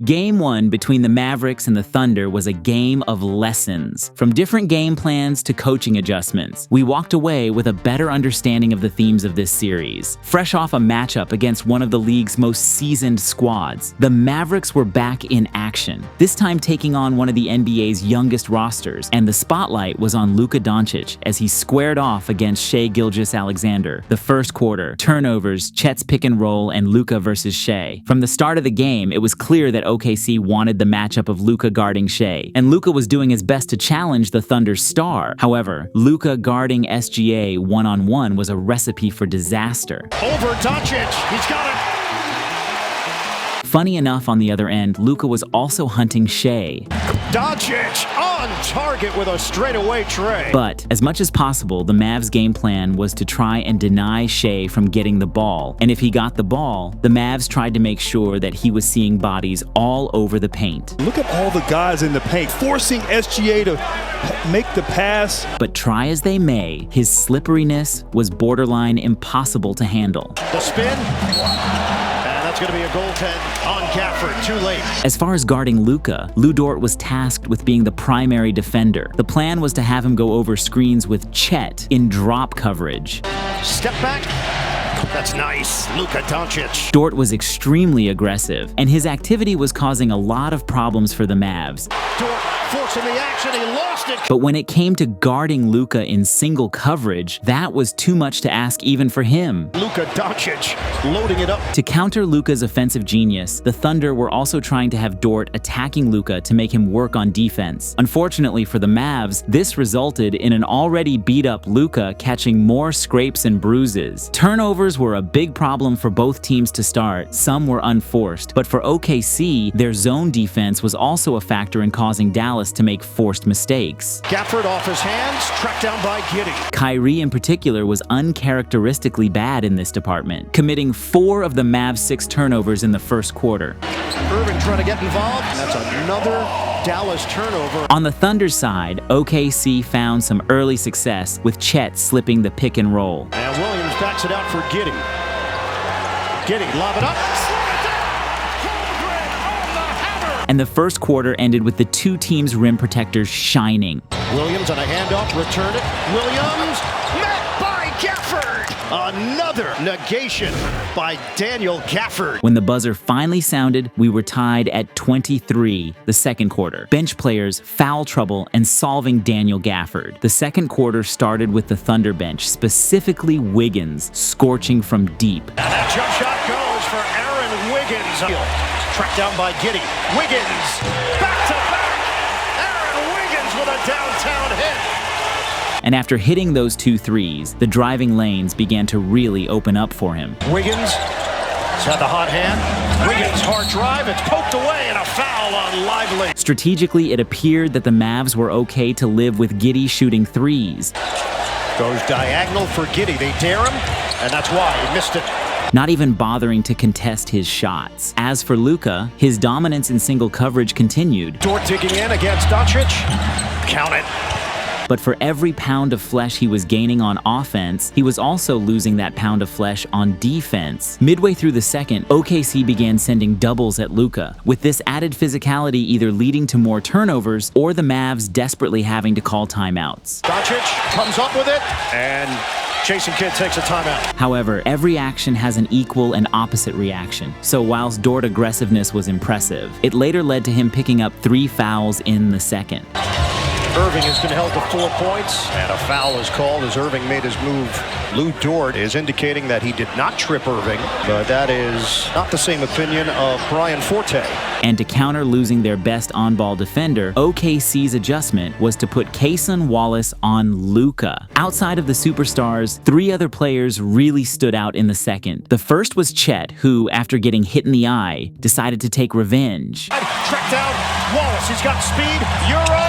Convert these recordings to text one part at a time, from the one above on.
Game 1 between the Mavericks and the Thunder was a game of lessons. From different game plans to coaching adjustments, we walked away with a better understanding of the themes of this series. Fresh off a matchup against one of the league's most seasoned squads, the Mavericks were back in action, this time taking on one of the NBA's youngest rosters, and the spotlight was on Luka Doncic as he squared off against Shai Gilgeous-Alexander. The first quarter, turnovers, Chet's pick and roll, and Luka versus Shai. From the start of the game, it was clear that OKC wanted the matchup of Luka guarding Shai, and Luka was doing his best to challenge the Thunder's star. However, Luka guarding SGA one-on-one was a recipe for disaster. Over Doncic, he's got it! Funny enough, on the other end, Luka was also hunting Shai. Doncic on target with a straightaway tray. But, as much as possible, the Mavs' game plan was to try and deny Shai from getting the ball. And if he got the ball, the Mavs tried to make sure that he was seeing bodies all over the paint. Look at all the guys in the paint, forcing SGA to make the pass. But try as they may, his slipperiness was borderline impossible to handle. The spin. That's going to be a goaltend on Gafford, too late. As far as guarding Luka, Lu Dort was tasked with being the primary defender. The plan was to have him go over screens with Chet in drop coverage. Step back. That's nice. Luka Doncic. Dort was extremely aggressive, and his activity was causing a lot of problems for the Mavs. Dort forcing the action. He lost it. But when it came to guarding Luka in single coverage, that was too much to ask even for him. Luka Doncic loading it up. To counter Luka's offensive genius, the Thunder were also trying to have Dort attacking Luka to make him work on defense. Unfortunately for the Mavs, this resulted in an already beat-up Luka catching more scrapes and bruises. Turnovers were a big problem for both teams to start. Some were unforced, but for OKC, their zone defense was also a factor in causing Dallas to make forced mistakes. Gafford off his hands, tracked down by Giddey. Kyrie in particular was uncharacteristically bad in this department, committing 4 of the Mavs' 6 turnovers in the first quarter. Irving trying to get involved. That's another Dallas turnover. On the Thunder's side, OKC found some early success with Chet slipping the pick and roll. And Williams backs it out for Giddey. Giddey, lob it up. And the first quarter ended with the two teams' rim protectors shining. Williams on a handoff, return it. Williams, met by Gafford. Another negation by Daniel Gafford. When the buzzer finally sounded, we were tied at 23, the second quarter. Bench players, foul trouble, and solving Daniel Gafford. The second quarter started with the Thunder bench, specifically Wiggins, scorching from deep. And that jump shot goes for Aaron Wiggins. Tracked down by Giddey. Wiggins, back to back. Aaron Wiggins with a downtown hit. And after hitting those 2 threes, the driving lanes began to really open up for him. Wiggins has had the hot hand. Wiggins, hard drive. It's poked away and a foul on Lively. Strategically, it appeared that the Mavs were okay to live with Giddey shooting threes. Goes diagonal for Giddey. They dare him, and that's why he missed it. Not even bothering to contest his shots. As for Luka, his dominance in single coverage continued. Dort digging in against Doncic. Count it. But for every pound of flesh he was gaining on offense, he was also losing that pound of flesh on defense. Midway through the second, OKC began sending doubles at Luka, with this added physicality either leading to more turnovers or the Mavs desperately having to call timeouts. Doncic comes up with it, and Jason Kidd takes a timeout. However, every action has an equal and opposite reaction. So whilst Dort's aggressiveness was impressive, it later led to him picking up 3 fouls in the second. Irving has been held to 4 points, and a foul is called as Irving made his move. Lu Dort is indicating that he did not trip Irving, but that is not the same opinion of Brian Forte. And to counter losing their best on-ball defender, OKC's adjustment was to put Cason Wallace on Luka. Outside of the superstars, 3 other players really stood out in the second. The first was Chet, who, after getting hit in the eye, decided to take revenge. Track down Wallace, he's got speed, Euro!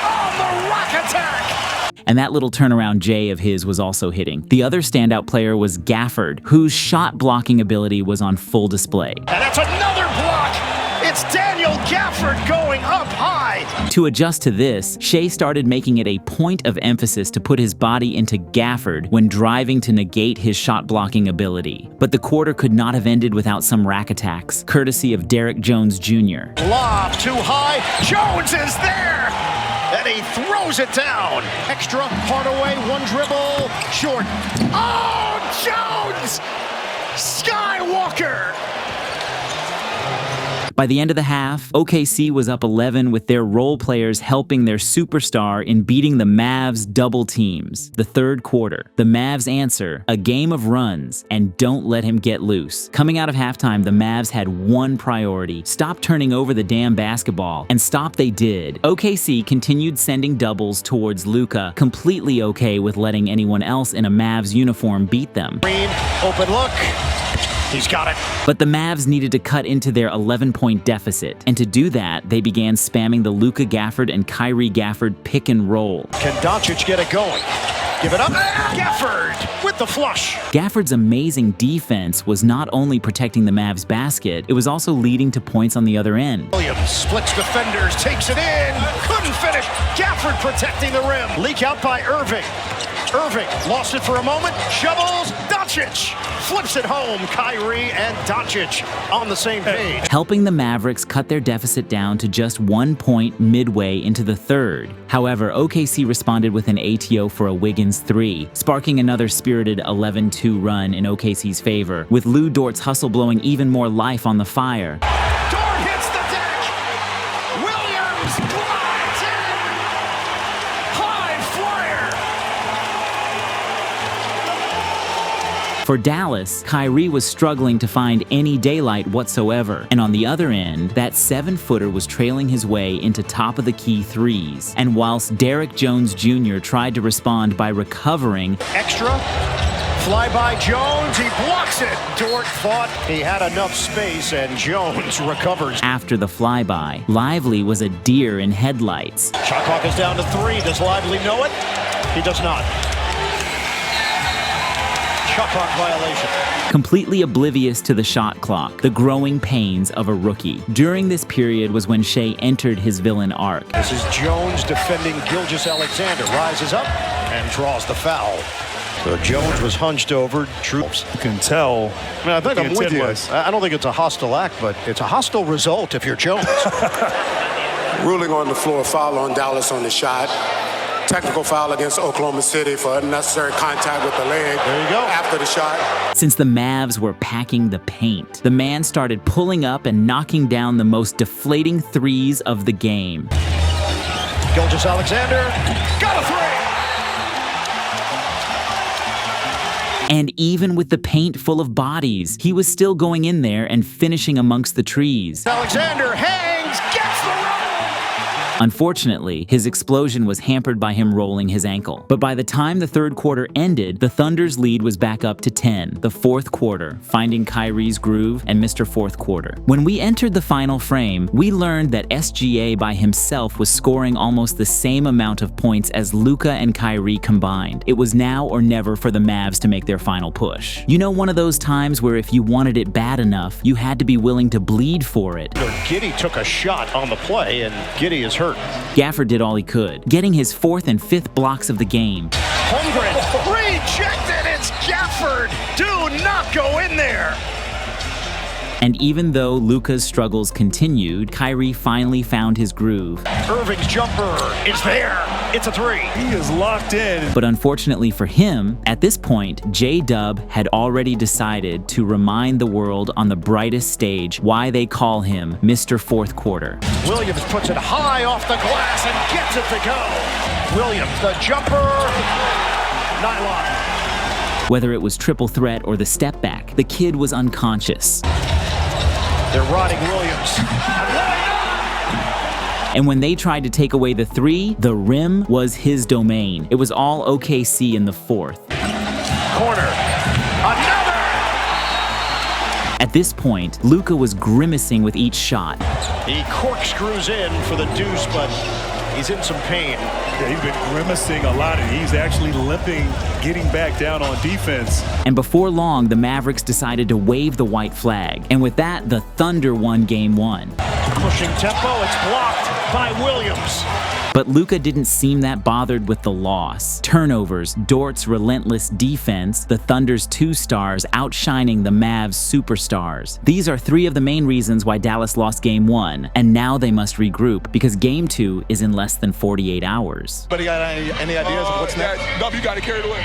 On the rock attack! And that little turnaround J of his was also hitting. The other standout player was Gafford, whose shot blocking ability was on full display. And that's another block! It's Daniel Daniel Gafford going up high. To adjust to this, Shea started making it a point of emphasis to put his body into Gafford when driving to negate his shot-blocking ability. But the quarter could not have ended without some rack attacks, courtesy of Derek Jones Jr. Lob too high. Jones is there. And he throws it down. Extra, Hardaway, one dribble, short. Oh, Jones! Skywalker! By the end of the half, OKC was up 11 with their role players helping their superstar in beating the Mavs double teams. The third quarter, the Mavs answer, a game of runs, and don't let him get loose. Coming out of halftime, the Mavs had one priority: stop turning over the damn basketball, and stop they did. OKC continued sending doubles towards Luka, completely okay with letting anyone else in a Mavs uniform beat them. Green, open look. He's got it. But the Mavs needed to cut into their 11-point deficit, and to do that, they began spamming the Luka Gafford and Kyrie Gafford pick and roll. Can Doncic get it going? Give it up. Gafford with the flush. Gafford's amazing defense was not only protecting the Mavs basket, it was also leading to points on the other end. Williams splits defenders, takes it in, couldn't finish. Gafford protecting the rim. Leak out by Irving. Irving lost it for a moment, shovels, Doncic flips it home. Kyrie and Doncic on the same page. Helping the Mavericks cut their deficit down to just 1 point midway into the third. However, OKC responded with an ATO for a Wiggins 3, sparking another spirited 11-2 run in OKC's favor, with Lou Dort's hustle blowing even more life on the fire. Dort hits the deck. Williams glides in. High flyer. For Dallas, Kyrie was struggling to find any daylight whatsoever, and on the other end, that 7-footer was trailing his way into top-of-the-key threes. And whilst Derek Jones Jr. tried to respond by recovering, Extra, fly by Jones, he blocks it. Dort thought he had enough space, and Jones recovers. after the flyby, Lively was a deer in headlights. Shot clock is down to 3. Does Lively know it? He does not. Shot clock violation. Completely oblivious to the shot clock, the growing pains of a rookie. During this period was when Shea entered his villain arc. This is Jones defending Gilgeous-Alexander. Rises up and draws the foul. So Jones was hunched over. Troops. You can tell. I mean, I think the I'm with intent you. was. I don't think it's a hostile act, but it's a hostile result if you're Jones. Ruling on the floor, foul on Dallas on the shot. Technical foul against Oklahoma City for unnecessary contact with the leg. There you go. After the shot. Since the Mavs were packing the paint, the man started pulling up and knocking down the most deflating threes of the game. Gilgeous-Alexander got a 3. And even with the paint full of bodies, he was still going in there and finishing amongst the trees. Alexander hangs, gets the run. Unfortunately, his explosion was hampered by him rolling his ankle. But by the time the third quarter ended, the Thunder's lead was back up to 10. The fourth quarter, finding Kyrie's groove and Mr. Fourth Quarter. When we entered the final frame, we learned that SGA by himself was scoring almost the same amount of points as Luka and Kyrie combined. It was now or never for the Mavs to make their final push. You know, one of those times where if you wanted it bad enough, you had to be willing to bleed for it. Giddey took a shot on the play, and Giddey is hurt. Gafford did all he could, getting his 4th and 5th blocks of the game. Holmgren rejected. It's Gafford. Do not go in there. And even though Luka's struggles continued, Kyrie finally found his groove. Irving's jumper is there. It's a 3. He is locked in. But unfortunately for him, at this point, J-Dub had already decided to remind the world on the brightest stage why they call him Mr. Fourth Quarter. Williams puts it high off the glass and gets it to go. Williams, the jumper. Nylon. Whether it was triple threat or the step back, the kid was unconscious. They're riding Williams. And when they tried to take away the 3, the rim was his domain. It was all OKC in the 4th. Corner. Another! At this point, Luka was grimacing with each shot. He corkscrews in for the deuce, but he's in some pain. Yeah, he's been grimacing a lot, and he's actually limping, getting back down on defense. And before long, the Mavericks decided to wave the white flag. And with that, the Thunder won Game 1. pushing tempo. It's blocked by Williams. But Luka didn't seem that bothered with the loss. Turnovers, Dort's relentless defense, the Thunder's 2 stars outshining the Mavs' superstars. These are 3 of the main reasons why Dallas lost Game 1, and now they must regroup because Game 2 is in less than 48 hours. But you got any ideas of what's next? No, you got to carry it away.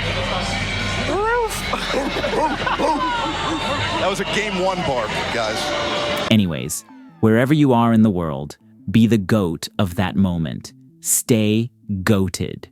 That was a Game 1 bark, guys. Anyways, wherever you are in the world, be the GOAT of that moment. Stay GOATed.